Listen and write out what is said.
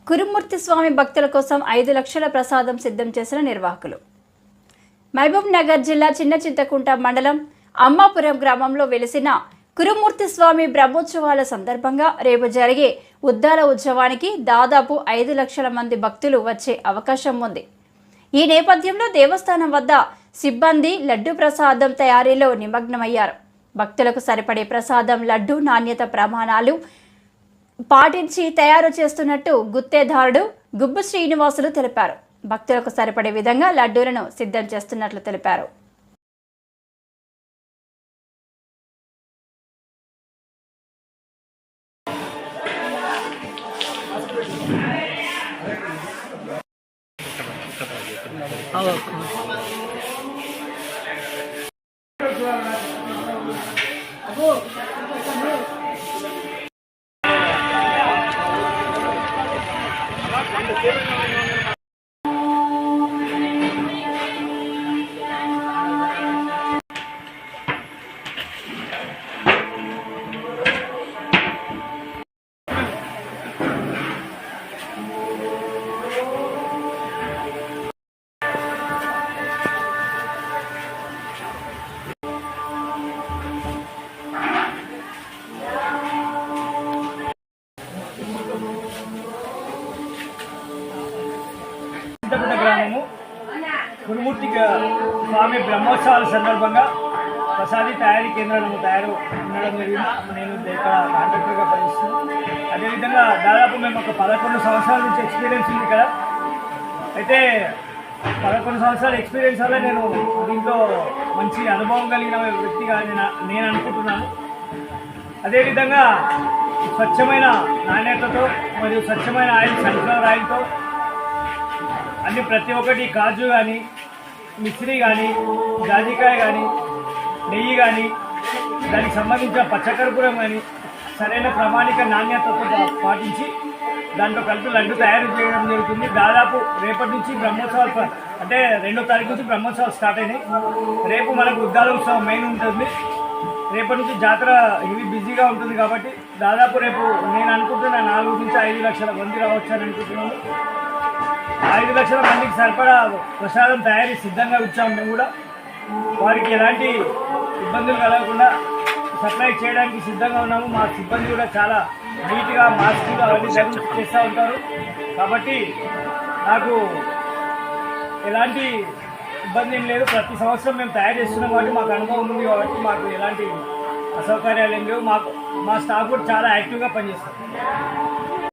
కురుమూర్తి స్వామి భక్తుల కోసం 5 లక్షల ప్రసాదం సిద్ధం చేసిన నిర్వాహకులు. మహబూబ్ నగర్ జిల్లా చిన్న చింతకుంట మండలం అమ్మాపురం గ్రామంలో వెలిసిన కురుమూర్తి స్వామి బ్రహ్మోత్సవాల సందర్భంగా రేపు జరిగే ఉద్దాల ఉత్సవానికి దాదాపు 5 లక్షల మంది భక్తులు వచ్చే అవకాశం ఉంది. ఈ నేపథ్యంలో దేవస్థానం వద్ద సిబ్బంది లడ్డు ప్రసాదం తయారీలో నిమగ్నమయ్యారు. భక్తులకు సరిపడే ప్రసాదం లడ్డు నాణ్యత ప్రమాణాలు పాటించి తయారు చేస్తున్నట్టు గుత్తేదారుడు గుబ్బు శ్రీనివాసులు తెలిపారు. భక్తులకు సరిపడే విధంగా లడ్డూలను సిద్ధం చేస్తున్నట్లు తెలిపారు. గ్రామము కురుమూర్తి స్వామి బ్రహ్మోత్సవాల సందర్భంగా ప్రసాదీ తయారీ కేంద్రాలను ఉండడం జరిగింది. నేను ఇక్కడ కాంట్రాక్టర్గా పనిచేస్తున్నాను. అదేవిధంగా దాదాపు మేము ఒక 11 సంవత్సరాల నుంచి ఎక్స్పీరియన్స్ ఉంది ఇక్కడ. అయితే 11 సంవత్సరాల ఎక్స్పీరియన్స్ వల్ల నేను దీంట్లో మంచి అనుభవం కలిగిన వ్యక్తిగా నేను అనుకుంటున్నాను. అదేవిధంగా స్వచ్ఛమైన నాణ్యతతో మరియు స్వచ్ఛమైన ఆయిల్ సన్ఫ్లవర్ ఆయిల్తో అన్ని ప్రతి ఒక్కటి కాజు కానీ మిశ్రీ కానీ జాజికాయ కానీ నెయ్యి కానీ దానికి సంబంధించిన పచ్చకర్పూరం కానీ సరైన ప్రామాణిక నాణ్యతతో పాటించి దాంట్లో కలిపి లడ్డు తయారు చేయడం జరుగుతుంది. దాదాపు రేపటి నుంచి బ్రహ్మోత్సవాలు అంటే 2వ తారీఖు నుంచి బ్రహ్మోత్సవాలు స్టార్ట్ అయినాయి. రేపు మనకు ఉద్దాల ఉత్సవం మెయిన్ ఉంటుంది. రేపటి నుంచి జాతర ఇవి బిజీగా ఉంటుంది కాబట్టి దాదాపు రేపు నేను అనుకుంటున్న 4 నుంచి 5 లక్షల మంది రావచ్చని అనుకుంటున్నాను. 5 లక్షల మందికి సరిపడా ప్రసాదం తయారీ సిద్ధంగా వచ్చాము. మేము కూడా వారికి ఎలాంటి ఇబ్బందులు కలగకుండా సప్లై చేయడానికి సిద్ధంగా ఉన్నాము. మా సిబ్బంది కూడా చాలా నీట్గా మాస్కులు అవన్నీ చేస్తూ ఉంటారు. కాబట్టి నాకు ఎలాంటి ఇబ్బంది ఏం లేదు. ప్రతి సంవత్సరం మేము తయారు చేస్తున్నాం కాబట్టి మాకు అనుభవం ఉంది కాబట్టి మాకు ఎలాంటి అసౌకర్యాలు ఏం లేవు. మా స్టాఫ్ కూడా చాలా యాక్టివ్గా పనిచేస్తారు.